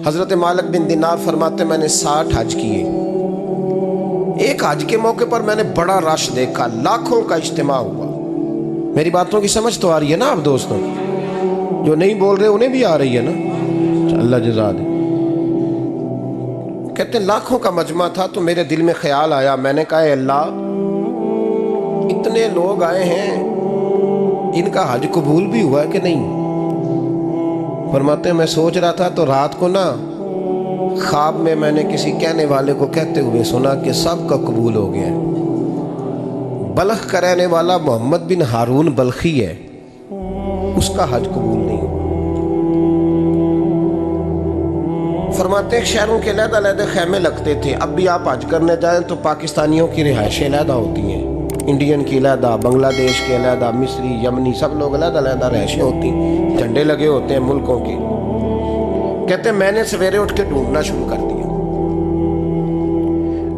हजरत मालिक बिन दिनार फरमाते मैंने 60 हज किए। एक हज के मौके पर मैंने बड़ा रश देखा, लाखों का इज्तिमा हुआ। मेरी बातों की समझ तो आ रही है ना आप दोस्तों? जो नहीं बोल रहे उन्हें भी आ रही है ना? अल्लाह जज़ा दे। कहते लाखों का मजमा था तो मेरे दिल में ख्याल आया, मैंने कहा अल्लाह इतने लोग आए हैं, इनका हज कबूल भी हुआ है कि नहीं? फरमाते मैं सोच रहा था तो रात को ना ख्वाब में मैंने किसी कहने वाले को कहते हुए सुना कि सबका कबूल हो गया है। बल्ख का रहने वाला मोहम्मद बिन हारून बल्खी है, उसका हज कबूल नहीं। फरमाते शहरों के अलग-अलग खैमे लगते थे। अब भी आप हज करने जाएं तो पाकिस्तानियों की रिहाइशें अलग होती हैं, इंडियन की अलग, बांग्लादेश के अलग, मिस्री, यमनी, सब लोग अलग-अलग रिहाइशें होती हैं, झंडे लगे होते हैं मुल्कों के। कहते मैंने सवेरे उठ के ढूंढना शुरू कर दिया।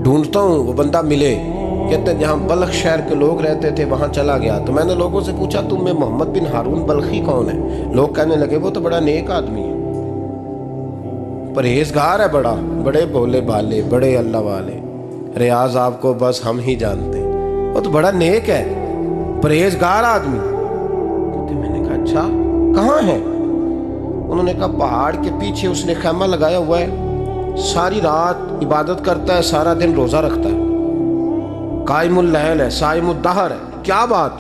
ढूंढता हूँ वो बंदा मिले। कहते जहाँ बल्ख शहर के लोग रहते थे वहाँ चला गया। तो मैंने लोगों से पूछा तुम में मोहम्मद बिन हारून बल्खी कौन है? लोग कहने लगे वो तो बड़ा नेक आदमी है, परहेजगार है, बड़े भोले भाले, बड़े अल्लाह वाले, रियाज आपको बस हम ही जानते हैं, वो तो बड़ा नेक है, परहेजगार आदमी। तो मैंने कहा अच्छा कहाँ है? उन्होंने कहा पहाड़ के पीछे उसने खैमा लगाया हुआ है, सारी रात इबादत करता है, सारा दिन रोजा रखता है, कायमुल लैल है, साइमुद दहर है। क्या बात?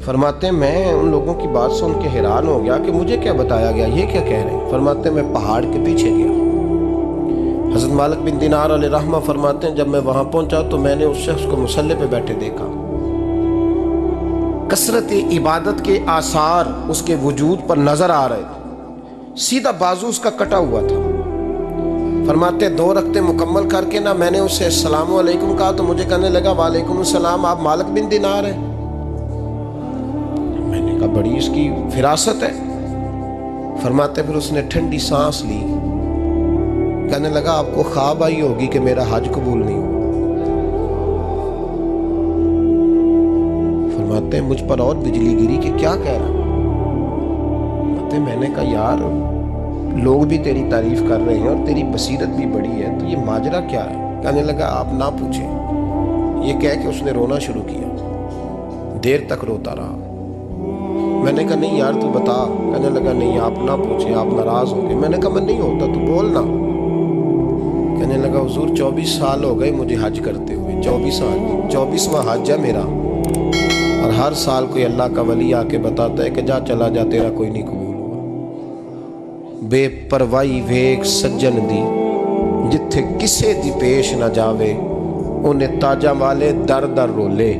फरमाते मैं उन लोगों की बात सुन के हैरान हो गया कि मुझे क्या बताया गया, ये क्या कह रहे हैं? फरमाते मैं पहाड़ के पीछे गया। हज़रत मालिक बिन दिनार अलैहिर्रहमा फरमाते हैं जब मैं वहां पहुंचा तो मैंने उस शख्स को मुसल्ले पे बैठे देखा। कसरत इबादत के आसार उसके वजूद पर नजर आ रहे थे, सीधा बाजू उसका कटा हुआ था। फरमाते 2 रकते मुकम्मल करके ना मैंने उससे अस्सलामु अलैकुम कहा तो मुझे कहने लगा वालेकुम सलाम, आप मालिक बिन दिनार हैं? मैंने कहा बड़ी इसकी फिरासत है। फरमाते फिर उसने ठंडी सांस ली, कहने लगा आपको ख्वाब आई होगी कि मेरा हज कबूल नहीं हुआ। फरमाते मुझ पर और बिजली गिरी कि क्या कह रहा? मैंने कहा यार लोग भी तेरी तारीफ कर रहे हैं और तेरी बसीरत भी बड़ी है, तो ये माजरा क्या है? कहने लगा आप ना पूछें। ये कह के उसने रोना शुरू किया, देर तक रोता रहा। मैंने कहा नहीं यार तू बता। कहने लगा नहीं आप ना पूछें, आप नाराज होंगे। मैंने कहा मैं नहीं होता, तू बोल ना। कहने लगा हुजूर 24 साल हो गए मुझे हज करते हुए, 24 साल, 24वां हज है मेरा, और हर साल कोई अल्लाह का वली आके बताता है कि जा चला जा, तेरा कोई नहीं कबूल हुआ। बेपरवाही वेख सज्जन दी, जिथे किसे दी पेश ना जावे, उन्हें ताजा वाले दर दर रोले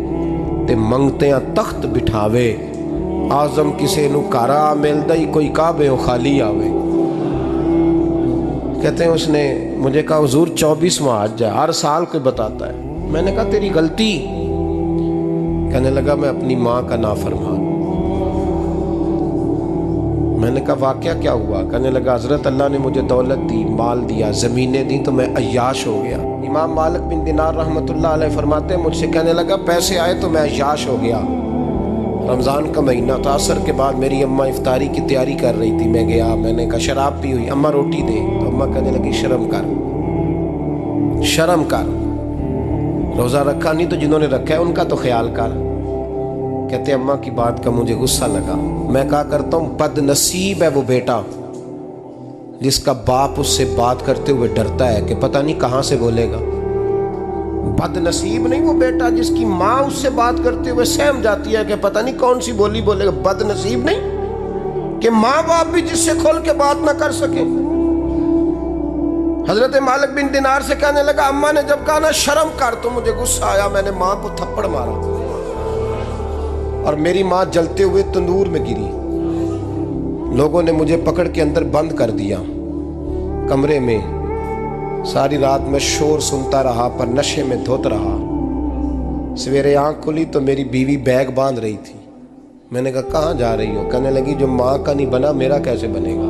ते मंगते तख्त बिठावे। आजम किसे नू कारा मिलदा ही कोई काबे खाली आवे। कहते हैं उसने मुझे कहा हुजूर 24वां हज है, हर साल कोई बताता है। मैंने कहा तेरी गलती। कहने लगा मैं अपनी माँ का नाफरमान। मैंने कहा वाकया क्या हुआ? कहने लगा हजरत अल्लाह ने मुझे दौलत दी, माल दिया, ज़मीनें दी तो मैं अय्याश हो गया। इमाम मालिक बिन दिनार रहमतुल्लाह अलैह फरमाते हैं मुझसे कहने लगा पैसे आए तो मैं अय्याश हो गया। रमज़ान का महीना था, असर के बाद मेरी अम्मा इफ्तारी की तैयारी कर रही थी, मैं गया, मैंने कहा शराब पी हुई, अम्मा रोटी दे। तो अम्मा कहने लगी शर्म कर, शर्म कर, रोज़ा रखा नहीं तो जिन्होंने रखा है उनका तो ख्याल कर। कहते अम्मा की बात का मुझे गुस्सा लगा। मैं कहा करता हूँ बदनसीब है वो बेटा जिसका बाप उससे बात करते हुए डरता है कि पता नहीं कहाँ से बोलेगा। बदनसीब नहीं वो बेटा जिसकी माँ उससे बात करते हुए सहम जाती है कि पता नहीं कौन सी बोली बोलेगा। बदनसीब नहीं कि माँ बाप भी जिससे खोल के बात ना कर सके। हजरत मालिक बिन दिनार से कहने लगा अम्मा ने जब कहा ना शर्म कर तो मुझे गुस्सा आया, मैंने माँ को थप्पड़ मारा और मेरी माँ जलते हुए तंदूर में गिरी। लोगों ने मुझे पकड़ के अंदर बंद कर दिया कमरे में। सारी रात में शोर सुनता रहा पर नशे में धोत रहा। सवेरे आंख खुली तो मेरी बीवी बैग बांध रही थी। मैंने कहा कहाँ जा रही हो? कहने लगी जो माँ का नहीं बना मेरा कैसे बनेगा?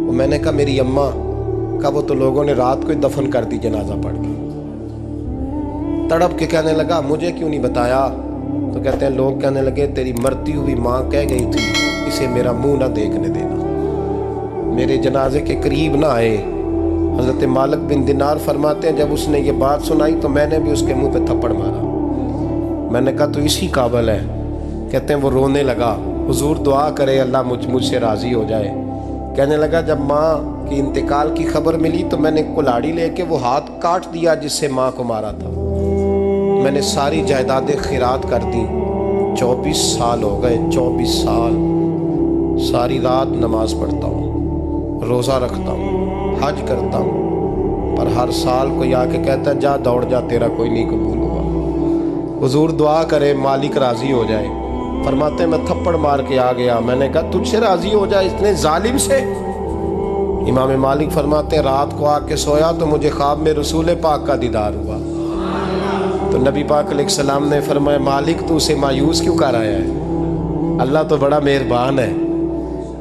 वो मैंने कहा मेरी अम्मा का वो तो लोगों ने रात को ही दफन कर दी जनाजा पढ़ के। तड़प के कहने लगा मुझे क्यों नहीं बताया? तो कहते हैं लोग कहने लगे तेरी मरती हुई माँ कह गई थी इसे मेरा मुंह ना देखने देना। मेरे जनाजे के करीब ना आए। हज़रत मालिक बिन दिनार फरमाते हैं जब उसने ये बात सुनाई तो मैंने भी उसके मुंह पे थप्पड़ मारा। मैंने कहा तो इसी काबिल है। कहते हैं वो रोने लगा, हुजूर दुआ करे अल्लाह मुझसे राज़ी हो जाए। कहने लगा जब माँ की इंतकाल की खबर मिली तो मैंने कुल्हाड़ी लेके वो हाथ काट दिया जिससे माँ को मारा था। मैंने सारी जायदादें खिरात कर दी। 24 साल हो गए, 24 साल। सारी रात नमाज पढ़ता हूँ, रोज़ा रखता हूँ, हज करता हूँ, पर हर साल कोई आके कहता है जा दौड़ जा, तेरा कोई नहीं कबूल हुआ। हुजूर दुआ करे मालिक राज़ी हो जाए। फरमाते मैं थप्पड़ मार के आ गया। मैंने कहा तुझसे राज़ी हो जाए इतने जालिम से? इमाम मालिक फरमाते रात को आके सोया तो मुझे ख्वाब में रसूल पाक का दीदार हुआ। तो नबी पाक अलैहिस्सलाम ने फरमाया मालिक तू उसे मायूस क्यों कर आया है, अल्लाह तो बड़ा मेहरबान है।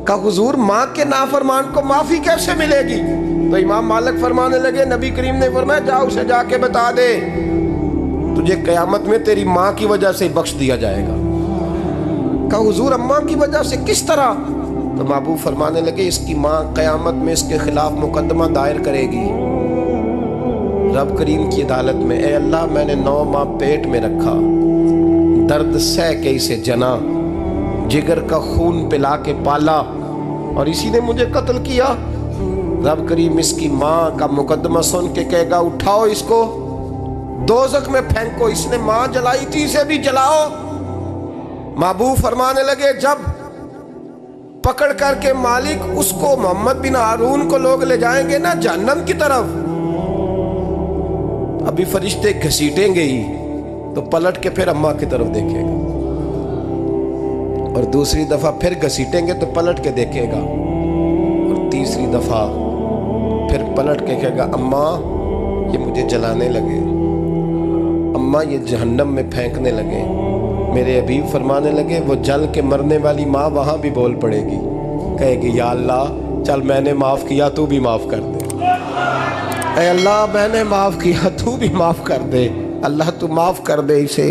कहा हुजूर माँ के नाफरमान को माफ़ी कैसे मिलेगी? तो इमाम मालिक फरमाने लगे नबी करीम ने फरमाया जा उसे जाके बता दे तुझे क़यामत में तेरी माँ की वजह से बख्श दिया जाएगा। कहा हुजूर अम्मा की वजह से किस तरह? तो महबूब फरमाने लगे इसकी माँ क़यामत में इसके खिलाफ मुकदमा दायर करेगी रब करीम की अदालत में। ए अल्लाह मैंने 9 माह पेट में रखा, दर्द सह के इसे जना, जिगर का खून पिला के पाला और इसी ने मुझे कत्ल किया। रब करीम इसकी माँ का मुकदमा सुन के कहेगा उठाओ इसको दोज़ख में फेंको, इसने माँ जलाई थी इसे भी जलाओ। महबूब फरमाने लगे जब पकड़ करके मालिक उसको मोहम्मद बिन हारून को लोग ले जाएंगे ना जहन्नम की तरफ, अभी फरिश्ते घसीटेंगे ही तो पलट के फिर अम्मा की तरफ देखेगा और दूसरी दफा फिर घसीटेंगे तो पलट के देखेगा और तीसरी दफा फिर पलट के कहेगा अम्मा ये मुझे जलाने लगे, अम्मा ये जहन्नम में फेंकने लगे। मेरे हबीब फरमाने लगे वो जल के मरने वाली माँ वहाँ भी बोल पड़ेगी, कहेगी या अल्लाह चल मैंने माफ़ किया तू भी माफ़ कर दे, ऐ अल्लाह मैंने माफ़ किया तू भी माफ़ कर दे, अल्लाह तू माफ़ कर दे इसे।